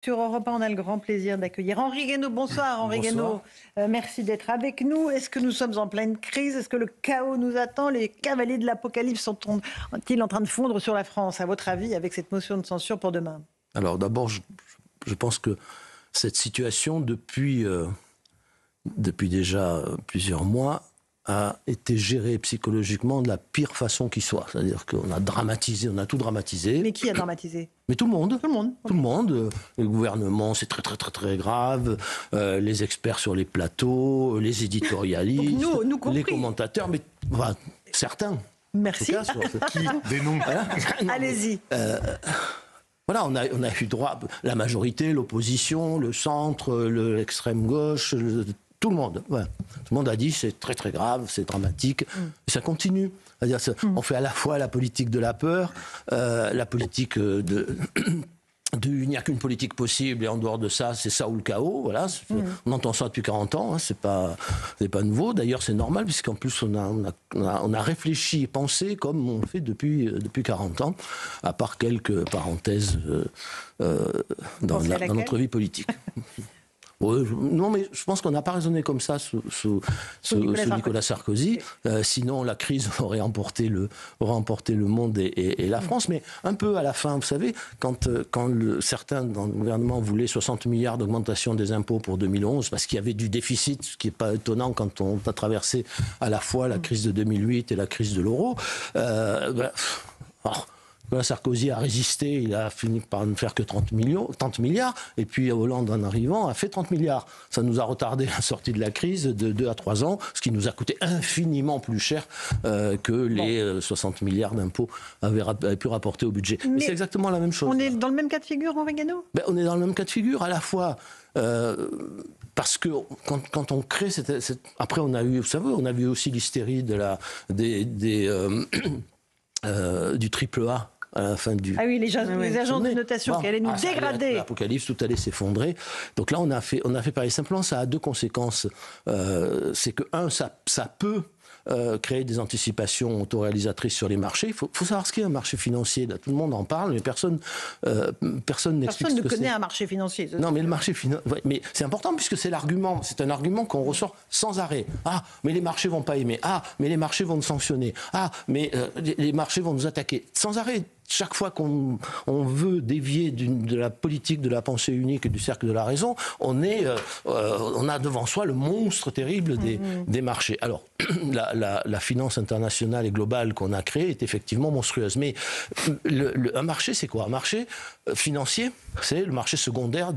Sur Europe 1, on a le grand plaisir d'accueillir Henri Guénaud. Bonsoir Henri Guénaud. Merci d'être avec nous. Est-ce que nous sommes en pleine crise? Est-ce que le chaos nous attend? Les cavaliers de l'apocalypse sont-ils en train de fondre sur la France, à votre avis, avec cette motion de censure pour demain? Alors d'abord, je pense que cette situation, depuis déjà plusieurs mois, a été gérée psychologiquement de la pire façon qui soit. C'est-à-dire qu'on a dramatisé, on a tout dramatisé. Mais qui a dramatisé? Mais tout le monde. Tout le monde. Tout le monde. Le gouvernement, c'est très, très, très, très grave. Les experts sur les plateaux, les éditorialistes, nous les commentateurs, mais enfin, certains. Merci. En tout cas, qui des noms. Voilà. Allez-y. Voilà, on a eu droit, la majorité, l'opposition, le centre, l'extrême gauche, tout le monde. Voilà. Tout le monde a dit c'est très très grave, c'est dramatique. Et ça continue. C'est-à-dire, on fait à la fois la politique de la peur, la politique il n'y a qu'une politique possible et en dehors de ça, c'est ça ou le chaos. Voilà. On entend ça depuis 40 ans, hein, c'est pas nouveau. D'ailleurs, c'est normal puisqu'en plus on a réfléchi et pensé comme on le fait depuis 40 ans, à part quelques parenthèses dans notre vie politique. Non, mais je pense qu'on n'a pas raisonné comme ça sous Nicolas Sarkozy. Sinon, la crise aurait emporté le monde et la France. Mais un peu à la fin, vous savez, quand certains dans le gouvernement voulaient 60 milliards d'augmentation des impôts pour 2011, parce qu'il y avait du déficit, ce qui n'est pas étonnant quand on a traversé à la fois la crise de 2008 et la crise de l'euro. Sarkozy a résisté, il a fini par ne faire que 30 milliards, et puis Hollande en arrivant a fait 30 milliards. Ça nous a retardé la sortie de la crise de 2 à 3 ans, ce qui nous a coûté infiniment plus cher que les 60 milliards d'impôts avaient pu rapporter au budget. Mais c'est exactement la même chose. On est dans le même cas de figure, Henri Guénaud? On est dans le même cas de figure, à la fois... parce que quand on crée après on a eu, vous savez, on a vu aussi l'hystérie du triple A à la fin du... Ah oui, les agents de notation qui allaient nous dégrader. L'apocalypse, tout allait s'effondrer. Donc là, on a fait pareil. Simplement, ça a deux conséquences. C'est que, ça peut... créer des anticipations autoréalisatrices sur les marchés. Il faut savoir ce qu'est un marché financier. Là, tout le monde en parle, mais personne n'explique ce que c'est. Personne ne connaît un marché financier. Non, mais le marché financier... mais c'est important puisque c'est l'argument. C'est un argument qu'on ressort sans arrêt. Ah, mais les marchés vont pas aimer. Ah, mais les marchés vont nous sanctionner. Ah, mais les marchés vont nous attaquer. Sans arrêt. Chaque fois qu'on veut dévier de la politique de la pensée unique et du cercle de la raison, on a devant soi le monstre terrible des marchés. Alors, la finance internationale et globale qu'on a créée est effectivement monstrueuse. Mais un marché, c'est quoi? Un marché financier, c'est le marché secondaire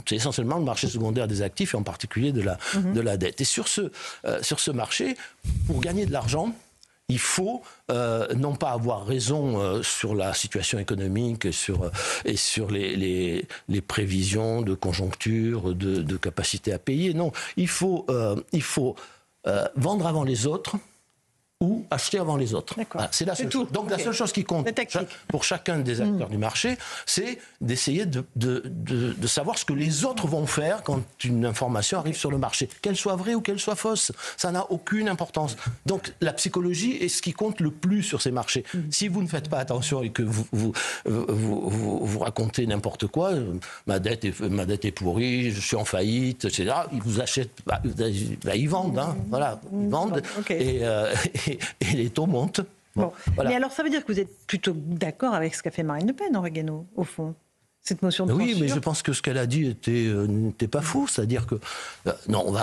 c'est essentiellement le marché secondaire des actifs et en particulier de la dette. Et sur ce marché, pour gagner de l'argent, il faut non pas avoir raison sur la situation économique et sur les prévisions de conjoncture, de capacité à payer. Non, il faut vendre avant les autres ou acheter avant les autres. Voilà, c'est la seule chose. Donc la seule chose qui compte pour chacun des acteurs du marché, c'est d'essayer de savoir ce que les autres vont faire quand une information arrive sur le marché. Qu'elle soit vraie ou qu'elle soit fausse, ça n'a aucune importance. Donc la psychologie est ce qui compte le plus sur ces marchés. Si vous ne faites pas attention et que vous racontez n'importe quoi, ma dette est pourrie, je suis en faillite, etc., ils vous achètent, ils vendent, hein, voilà, ils vendent, et les taux montent. Bon. Voilà. Mais alors, ça veut dire que vous êtes plutôt d'accord avec ce qu'a fait Marine Le Pen, Henri Guénaud, au fond, cette motion de censure? Oui, mais je pense que ce qu'elle a dit n'était pas faux. C'est-à-dire que, non,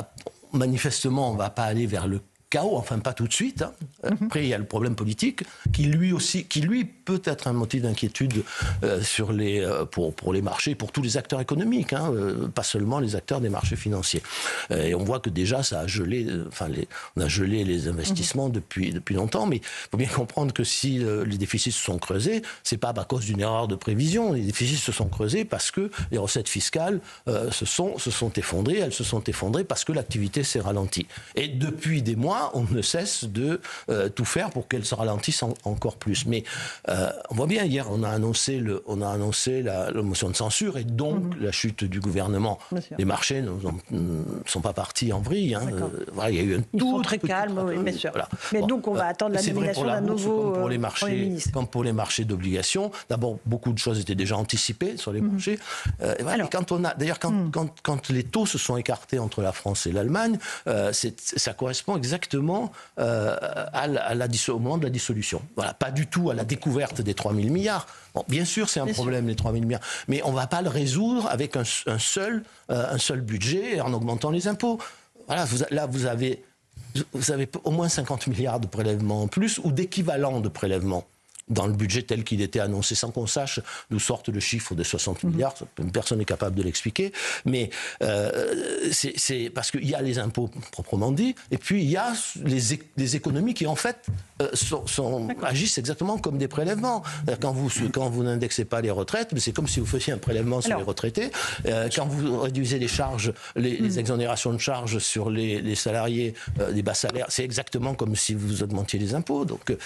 manifestement, on ne va pas aller vers le chaos, enfin pas tout de suite. Hein. Après, il y a le problème politique qui lui peut être un motif d'inquiétude pour les marchés, pour tous les acteurs économiques, hein, pas seulement les acteurs des marchés financiers. Et on voit que déjà ça a gelé, on a gelé les investissements depuis longtemps, mais il faut bien comprendre que si les déficits se sont creusés, c'est pas à cause d'une erreur de prévision. Les déficits se sont creusés parce que les recettes fiscales se sont effondrées. Elles se sont effondrées parce que l'activité s'est ralentie. Et depuis des mois, là, on ne cesse de tout faire pour qu'elle se ralentisse encore plus. Mais on voit bien, hier, on a annoncé la motion de censure et donc la chute du gouvernement. Les marchés ne sont pas partis en vrille. Hein. Voilà, il y a eu Ils sont très calmes, oui, bien sûr. Voilà. Mais bon, donc on va attendre la nomination d'un nouveau Premier ministre. Comme pour les marchés d'obligations. D'abord, beaucoup de choses étaient déjà anticipées sur les marchés. Et voilà. D'ailleurs, quand les taux se sont écartés entre la France et l'Allemagne, ça correspond exactement au moment de la dissolution. Voilà, pas du tout à la découverte des 3 000 milliards. Bon, bien sûr, c'est un problème, les 3 000 milliards. Mais on ne va pas le résoudre avec un seul budget et en augmentant les impôts. Voilà, vous avez au moins 50 milliards de prélèvements en plus ou d'équivalent de prélèvements dans le budget tel qu'il était annoncé, sans qu'on sache d'où sortent le chiffre de 60 milliards. Personne n'est capable de l'expliquer. Mais c'est parce qu'il y a les impôts proprement dit, et puis il y a les économies qui, en fait, agissent exactement comme des prélèvements. Quand vous n'indexez pas les retraites, c'est comme si vous faisiez un prélèvement sur les retraités. Quand vous réduisez les charges, les exonérations de charges sur les salariés des bas salaires, c'est exactement comme si vous augmentiez les impôts. Donc...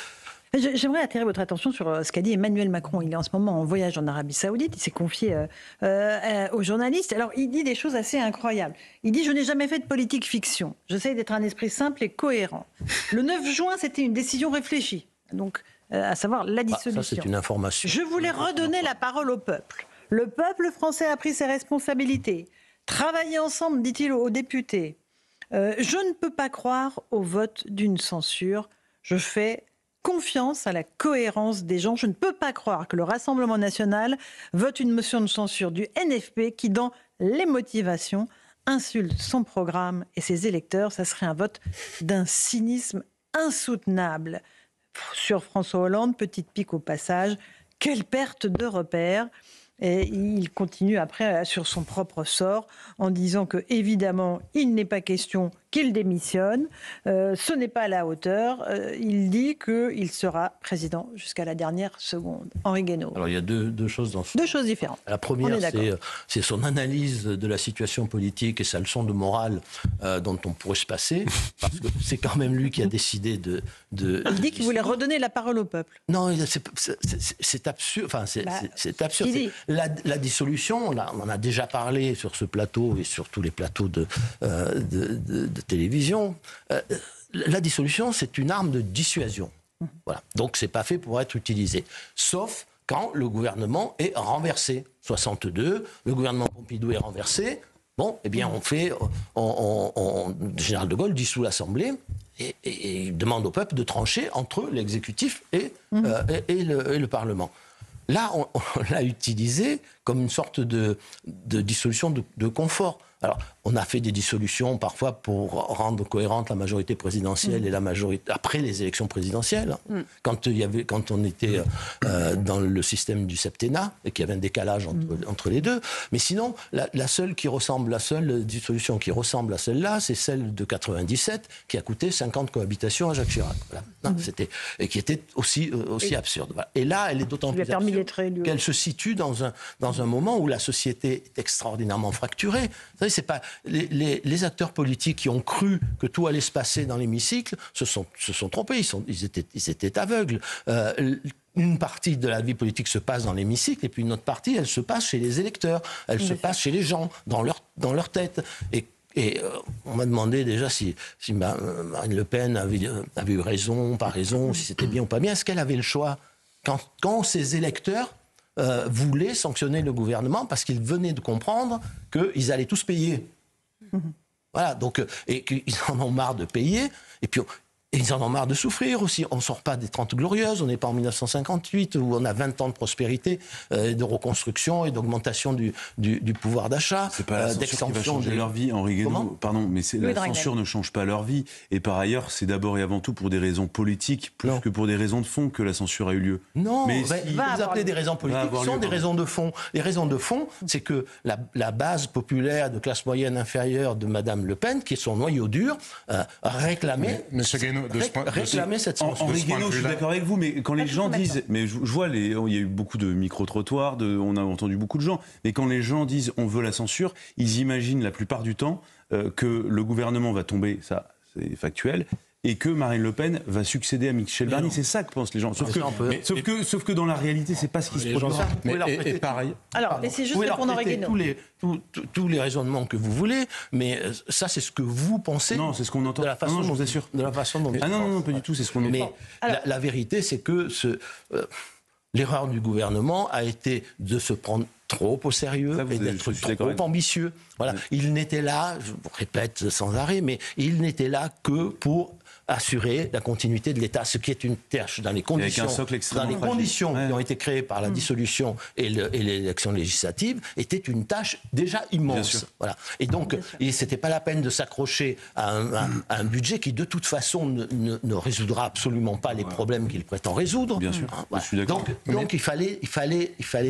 J'aimerais attirer votre attention sur ce qu'a dit Emmanuel Macron. Il est en ce moment en voyage en Arabie Saoudite. Il s'est confié aux journalistes. Alors, il dit des choses assez incroyables. Il dit « Je n'ai jamais fait de politique fiction. J'essaye d'être un esprit simple et cohérent. » Le 9 juin, c'était une décision réfléchie. Donc, à savoir la dissolution. Ça, c'est une information. Je voulais redonner la parole au peuple. Le peuple français a pris ses responsabilités. Travailler ensemble, dit-il aux députés. Je ne peux pas croire au vote d'une censure. Je fais confiance à la cohérence des gens. Je ne peux pas croire que le Rassemblement national vote une motion de censure du NFP qui, dans les motivations, insulte son programme et ses électeurs. Ça serait un vote d'un cynisme insoutenable. Sur François Hollande, petite pique au passage, quelle perte de repères. Et il continue après sur son propre sort en disant que évidemment il n'est pas question qu'il démissionne, ce n'est pas à la hauteur. Il dit qu'il sera président jusqu'à la dernière seconde. Henri Guénaud. Alors il y a deux choses dans ce... Deux choses différentes. La première, c'est son analyse de la situation politique et sa leçon de morale dont on pourrait se passer, parce que c'est quand même lui qui a décidé de il dit qu'il voulait redonner la parole au peuple. Non, c'est absurde. Enfin, c'est absurde. La dissolution, on en a déjà parlé sur ce plateau et sur tous les plateaux de télévision. La dissolution, c'est une arme de dissuasion. Voilà. Donc, c'est pas fait pour être utilisé. Sauf quand le gouvernement est renversé. 62, le gouvernement Pompidou est renversé. Bon, eh bien, général de Gaulle dissout l'Assemblée et demande au peuple de trancher entre l'exécutif et le Parlement. Là, on l'a utilisé comme une sorte de dissolution de confort. Alors, on a fait des dissolutions parfois pour rendre cohérente la majorité présidentielle et la majorité après les élections présidentielles. Quand on était dans le système du septennat et qu'il y avait un décalage entre les deux. Mais sinon, la seule dissolution qui ressemble à celle-là, c'est celle de 97 qui a coûté 50 cohabitations à Jacques Chirac. Voilà. Non, et qui était aussi absurde. Voilà. Et là, elle est d'autant plus absurde qu'elle se situe dans un moment où la société est extraordinairement fracturée. Vous savez, c'est pas les acteurs politiques qui ont cru que tout allait se passer dans l'hémicycle se sont trompés. Ils étaient aveugles. Une partie de la vie politique se passe dans l'hémicycle et puis une autre partie, elle se passe chez les électeurs. Elle se passe chez les gens, dans leur tête. Et on m'a demandé déjà si Marine Le Pen avait eu raison, pas raison, si c'était bien ou pas bien. Est-ce qu'elle avait le choix quand ses électeurs voulaient sanctionner le gouvernement parce qu'ils venaient de comprendre qu'ils allaient tous payer. Voilà, donc, et qu'ils en ont marre de payer, et puis ils en ont marre de souffrir aussi. On ne sort pas des 30 Glorieuses, on n'est pas en 1958 où on a 20 ans de prospérité, de reconstruction et d'augmentation du pouvoir d'achat. C'est pas la censure qui va changer leur vie, Henri Guénaud. Pardon, mais la censure ne change pas leur vie. Et par ailleurs, c'est d'abord et avant tout pour des raisons politiques, plus que pour des raisons de fond que la censure a eu lieu. Non, mais vous appelez des raisons politiques, ce sont des raisons de fond. Les raisons de fond, c'est que la base populaire de classe moyenne inférieure de Madame Le Pen, qui est son noyau dur, réclamait... réclamer cette censure. Henri Guénaud, je suis d'accord avec vous, mais quand les gens disent... Mais je vois, il y a eu beaucoup de micro-trottoirs, on a entendu beaucoup de gens, mais quand les gens disent on veut la censure, ils imaginent la plupart du temps que le gouvernement va tomber, ça c'est factuel, et que Marine Le Pen va succéder à Michel Barnier. C'est ça que pensent les gens. Sauf que dans la réalité, c'est pas ce qui se produit. Et pareil. Alors, laissez juste répondre Henri Guénaud. Tous les raisonnements que vous voulez, mais ça, c'est ce que vous pensez. Non, c'est ce qu'on entend. De la façon, je vous assure. De la façon dont. Non, pas du tout. C'est ce qu'on entend. Mais la vérité, c'est que l'erreur du gouvernement a été de se prendre trop au sérieux et d'être trop ambitieux. Voilà. Il n'était là, je vous répète sans arrêt, mais il n'était là que pour assurer la continuité de l'État, ce qui est une tâche dans les conditions, qui ont été créées par la dissolution et l'élection législative, était une tâche déjà immense. Voilà. Et donc, c'était pas la peine de s'accrocher à un budget qui, de toute façon, ne résoudra absolument pas les problèmes qu'il prétend résoudre. Bien sûr. Voilà. Je suis d'accord. Donc il fallait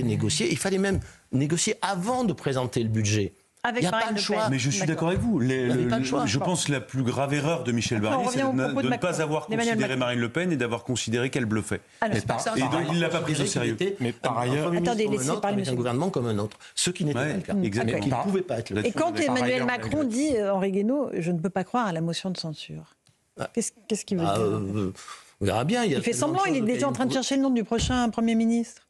négocier. Il fallait même négocier avant de présenter le budget. Il n'y a pas de choix. Mais je suis d'accord avec vous. Je pense que la plus grave erreur de Michel Barnier, c'est de ne pas avoir considéré Marine Le Pen et d'avoir considéré qu'elle bluffait. Et donc, il ne l'a pas prise au sérieux. Mais par ailleurs, avec un gouvernement comme un autre. Ce qui n'était pas le cas. Exactement. Qui ne pouvait pas être le cas. Et quand Emmanuel Macron dit, Henri Guénaud, je ne peux pas croire à la motion de censure, qu'est-ce qu'il veut dire On verra bien. Il fait semblant, il est déjà en train de chercher le nom du prochain Premier ministre.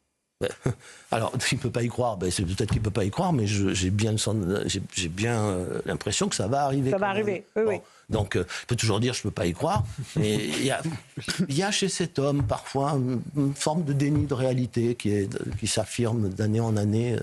Alors, il ne peut pas y croire. C'est peut-être qu'il ne peut pas y croire, mais j'ai bien l'impression que ça va arriver. Ça va arriver, oui. Donc, il peut toujours dire je ne peux pas y croire. Mais il y a chez cet homme parfois une forme de déni de réalité qui s'affirme d'année en année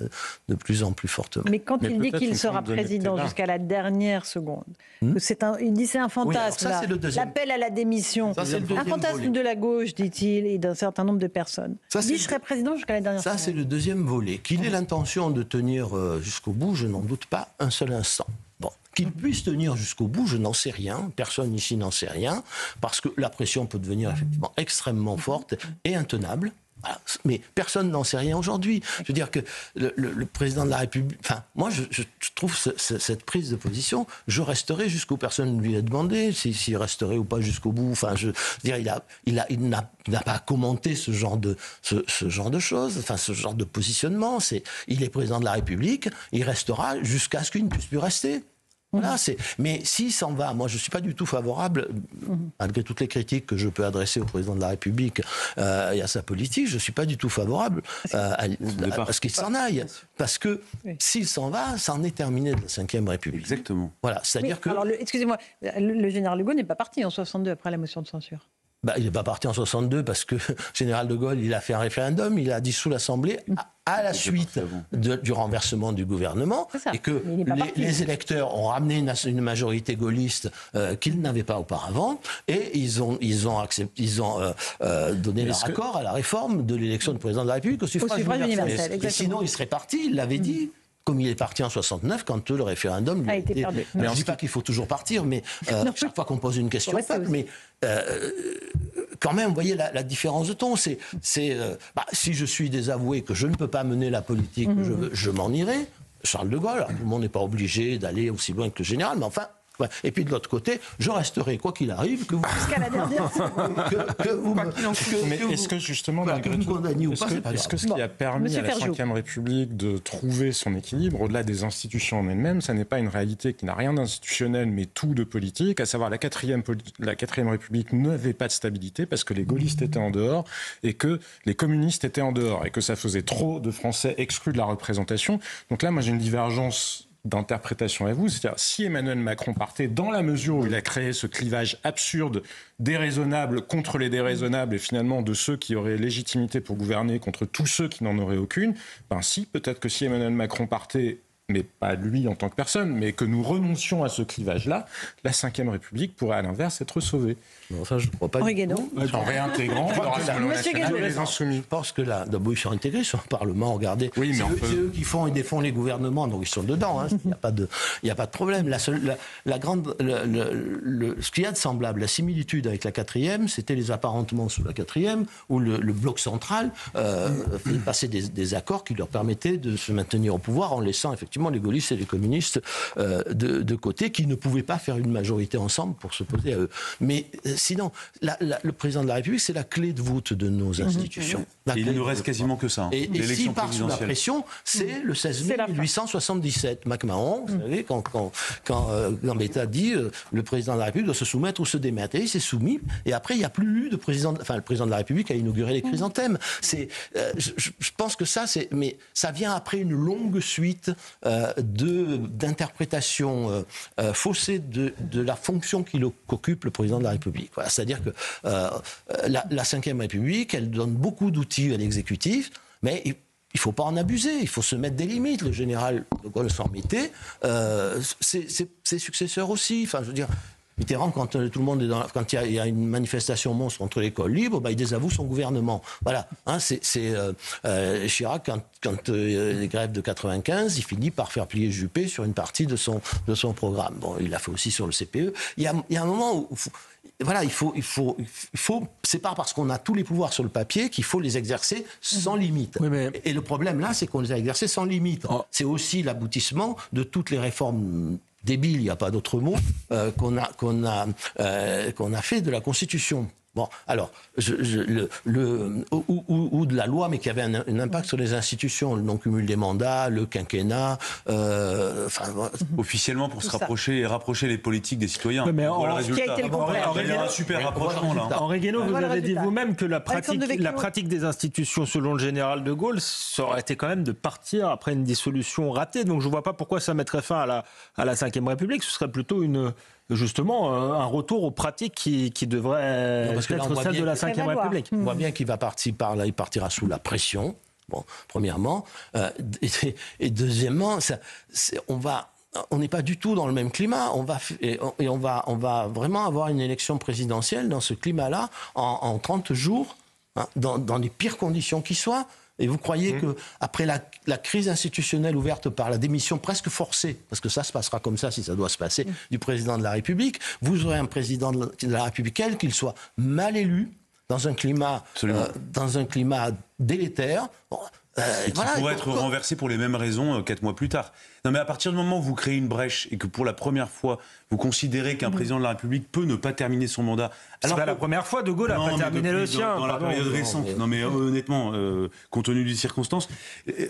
de plus en plus fortement. Mais quand il dit qu'il sera président jusqu'à la dernière seconde, il dit c'est un fantasme, l'appel à la démission, un fantasme de la gauche, dit-il, et d'un certain nombre de personnes. Il dit je serai président jusqu'à la dernière seconde. Ça, c'est le deuxième volet. Qu'il ait l'intention de tenir jusqu'au bout, je n'en doute pas un seul instant. Bon. Qu'il puisse tenir jusqu'au bout, je n'en sais rien. Personne ici n'en sait rien. Parce que la pression peut devenir effectivement extrêmement forte et intenable. Voilà. Mais personne n'en sait rien aujourd'hui. Je veux dire que le président de la République... Enfin, moi, je trouve cette prise de position, je resterai jusqu'où personne ne lui a demandé s'il resterait ou pas jusqu'au bout. Enfin, je veux dire, il n'a pas commenté ce genre de choses, enfin, ce genre de positionnement. Il est président de la République, il restera jusqu'à ce qu'il ne puisse plus rester. Voilà, mais s'il s'en va, moi je ne suis pas du tout favorable, malgré toutes les critiques que je peux adresser au président de la République et à sa politique, je ne suis pas du tout favorable à ce qu'il s'en aille. Parce que s'il s'en va, ça en est terminé de la Ve République. Exactement. Voilà, c'est-à-dire que... Alors, excusez-moi, le général de Gaulle n'est pas parti en 62 après la motion de censure. Il n'est pas parti en 62 parce que le général de Gaulle, il a fait un référendum, il a dissous l'Assemblée à la suite du renversement du gouvernement et que les électeurs ont ramené une majorité gaulliste qu'ils n'avaient pas auparavant et ils ont donné leur accord à la réforme de l'élection du président de la République au suffrage universel. Et sinon, il serait parti, il l'avait dit. Comme il est parti en 69, quand le référendum lui a été perdu. Je ne dis pas qu'il faut toujours partir, mais chaque fois qu'on pose une question, mais quand même, vous voyez la différence de ton. Si je suis désavoué, que je ne peux pas mener la politique, je m'en irai. Charles de Gaulle, tout le monde n'est pas obligé d'aller aussi loin que le général, mais enfin... Ouais. Et puis de l'autre côté, je resterai, quoi qu'il arrive, que vous... Jusqu'à la dernière Mais est-ce que justement, est-ce que ce qui a permis à la Ve République de trouver son équilibre, au-delà des institutions en elles-mêmes, ça n'est pas une réalité qui n'a rien d'institutionnel, mais tout de politique, à savoir la quatrième République n'avait pas de stabilité parce que les gaullistes étaient en dehors et que les communistes étaient en dehors et que ça faisait trop de Français exclus de la représentation. Donc là, moi, j'ai une divergence d'interprétation à vous, c'est-à-dire si Emmanuel Macron partait dans la mesure où il a créé ce clivage absurde des raisonnables contre les déraisonnables et finalement de ceux qui auraient légitimité pour gouverner contre tous ceux qui n'en auraient aucune, peut-être que si Emmanuel Macron partait, mais pas lui en tant que personne, mais que nous renoncions à ce clivage-là, la Ve République pourrait à l'inverse être sauvée. Non, ça, je ne crois pas. Henri Guénaud. En réintégrant le Rassemblement national et les Insoumis. Je pense que là, d'abord, ils sont intégrés sur le Parlement. Regardez, oui, c'est eux qui font et défont les gouvernements, donc ils sont dedans. Il n'y a pas de problème. Ce qu'il y a de semblable, la similitude avec la quatrième, c'était les apparentements sous la quatrième, où le bloc central faisait passer des accords qui leur permettaient de se maintenir au pouvoir en laissant effectivement effectivement les gaullistes et les communistes de côté, qui ne pouvaient pas faire une majorité ensemble pour s'opposer à eux. Mais sinon, le président de la République, c'est la clé de voûte de nos institutions. Et il ne reste quasiment que ça. Hein. Et s'il part sous la pression, c'est le 16 mai 1877. MacMahon, vous savez, quand Gambetta dit le président de la République doit se soumettre ou se démettre. Et il s'est soumis. Et après, il n'y a plus eu de président. Enfin, le président de la République a inauguré les chrysanthèmes. Je pense que mais ça vient après une longue suite d'interprétations faussées de la fonction qu'occupe le président de la République. Voilà, c'est-à-dire que la Ve République, elle donne beaucoup d'outils à l'exécutif, mais il ne faut pas en abuser, il faut se mettre des limites. Le général de Gaulle s'en mettait, ses successeurs aussi. Enfin, je veux dire, Mitterrand, quand tout le monde quand il y a une manifestation monstre contre l'école libre, il désavoue son gouvernement. Voilà. Hein, Chirac, quand les grèves de 95, il finit par faire plier Juppé sur une partie de son programme. Bon, il l'a fait aussi sur le CPE. Il y a un moment où voilà, il faut. C'est pas parce qu'on a tous les pouvoirs sur le papier qu'il faut les exercer sans limite. Oui, mais... Et le problème là, c'est qu'on les a exercés sans limite. Oh. C'est aussi l'aboutissement de toutes les réformes débiles, il n'y a pas d'autre mot, qu'on a fait de la Constitution. Bon, alors, ou de la loi, mais qui avait un impact sur les institutions, le non-cumul des mandats, le quinquennat, officiellement pour se rapprocher et rapprocher les politiques des citoyens. Mais voilà le résultat. Il y a un super rapprochement là. Henri Guénaud, vous avez dit vous-même que la pratique des institutions, selon le général de Gaulle, ça aurait été quand même de partir après une dissolution ratée. Donc je ne vois pas pourquoi ça mettrait fin à la Ve République. Ce serait plutôt justement un retour aux pratiques qui devraient être celles de la Ve République. On voit bien qu'il va partir par là, il partira sous la pression. Bon, premièrement, et deuxièmement, on n'est pas du tout dans le même climat. On va vraiment avoir une élection présidentielle dans ce climat-là en 30 jours, hein, dans les pires conditions qui soient. Et vous croyez qu'après la crise institutionnelle ouverte par la démission presque forcée, parce que ça se passera comme ça si ça doit se passer, du président de la République, vous aurez un président de la République, quel qu'il soit, mal élu, dans un climat délétère. Bon, qui pourrait être renversé pour les mêmes raisons 4 mois plus tard. Non, mais à partir du moment où vous créez une brèche et que pour la première fois, vous considérez qu'un président de la République peut ne pas terminer son mandat. C'est pas la première fois, De Gaulle n'a pas terminé le sien. Dans la période récente. Non, mais honnêtement, compte tenu des circonstances,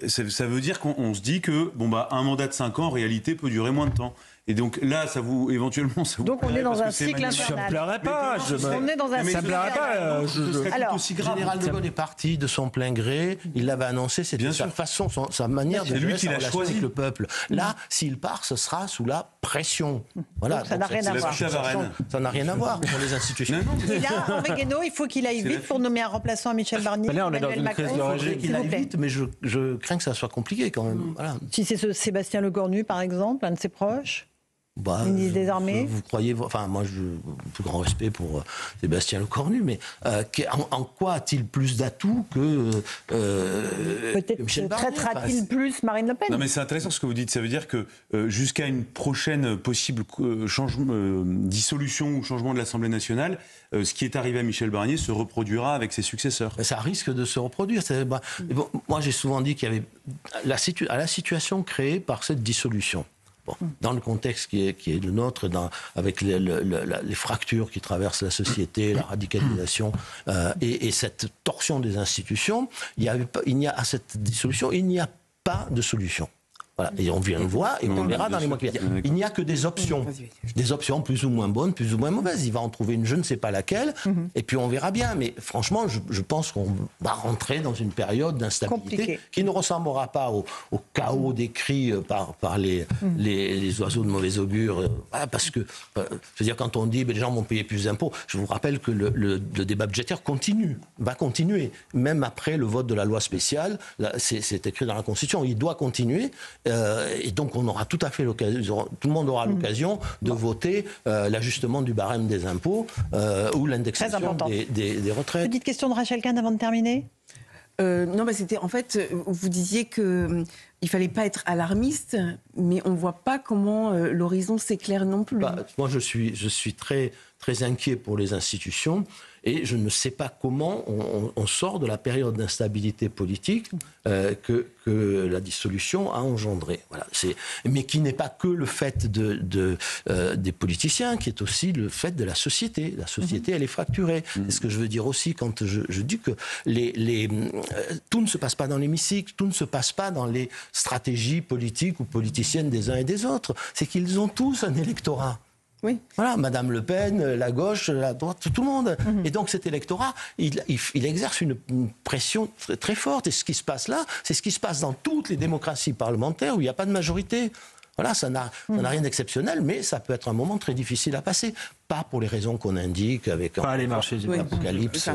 ça veut dire qu'on se dit que un mandat de 5 ans, en réalité, peut durer moins de temps. Et donc là, éventuellement, ça vous donc on est dans un cycle infernal. Ça me plairait pas. On est dans un cycle infernal. Alors, le général de Gaulle est parti de son plein gré. Il l'avait annoncé. C'était sa façon, sa manière de gérer sa relation avec le peuple. Là, s'il part, ce sera sous la pression. Voilà. Donc, ça n'a rien à voir. Ça n'a rien à voir pour les institutions. Et là, Henri Guénaud, il faut qu'il aille vite pour nommer un remplaçant à Michel Barnier. Là, on est dans une crise de régime. Il aille vite, mais je crains que ça soit compliqué quand même. Voilà. Si c'est Sébastien Lecornu, par exemple, un de ses proches. Ministre des Armées. Vous croyez, enfin moi j'ai plus grand respect pour Sébastien Lecornu, mais en quoi a-t-il plus d'atouts que Michel Barnier? Peut-être traitera-t-il plus Marine Le Pen? Non mais c'est intéressant ce que vous dites, ça veut dire que jusqu'à une prochaine possible dissolution ou changement de l'Assemblée nationale, ce qui est arrivé à Michel Barnier se reproduira avec ses successeurs. Ça risque de se reproduire. Moi j'ai souvent dit qu'il y avait la situation créée par cette dissolution. Bon, dans le contexte qui est le nôtre, avec les fractures qui traversent la société, la radicalisation et cette torsion des institutions, à cette dissolution, il n'y a pas de solution. Voilà. Et on vient le voir et on verra dans les mois qui viennent. Il n'y a que des options. Des options plus ou moins bonnes, plus ou moins mauvaises. Il va en trouver une, je ne sais pas laquelle, et puis on verra bien. Mais franchement, je pense qu'on va rentrer dans une période d'instabilité qui ne ressemblera pas au chaos décrit par les oiseaux de mauvais augure. Voilà, parce que, je veux dire, quand on dit les gens vont payer plus d'impôts, je vous rappelle que le débat budgétaire va continuer. Même après le vote de la loi spéciale, c'est écrit dans la Constitution, il doit continuer. Et donc on aura tout à fait l'occasion, tout le monde aura l'occasion de voter l'ajustement du barème des impôts ou l'indexation des retraites. Petite question de Rachel Kahn avant de terminer. Non, c'était en fait, vous disiez qu'il ne fallait pas être alarmiste, mais on ne voit pas comment l'horizon s'éclaire non plus. Moi, je suis très très inquiet pour les institutions. Et je ne sais pas comment on sort de la période d'instabilité politique que la dissolution a engendrée. Voilà, mais qui n'est pas que le fait des politiciens, qui est aussi le fait de la société. La société, elle est fracturée. C'est ce que je veux dire aussi quand je dis que tout ne se passe pas dans l'hémicycle, tout ne se passe pas dans les stratégies politiques ou politiciennes des uns et des autres. C'est qu'ils ont tous un électorat. Oui. Voilà, Madame Le Pen, la gauche, la droite, tout le monde. Et donc cet électorat, il exerce une pression très, très forte. Et ce qui se passe là, c'est ce qui se passe dans toutes les démocraties parlementaires où il n'y a pas de majorité. Voilà, ça n'a rien d'exceptionnel, mais ça peut être un moment très difficile à passer. Pas pour les raisons qu'on indique, avec pas les marchés l'apocalypse.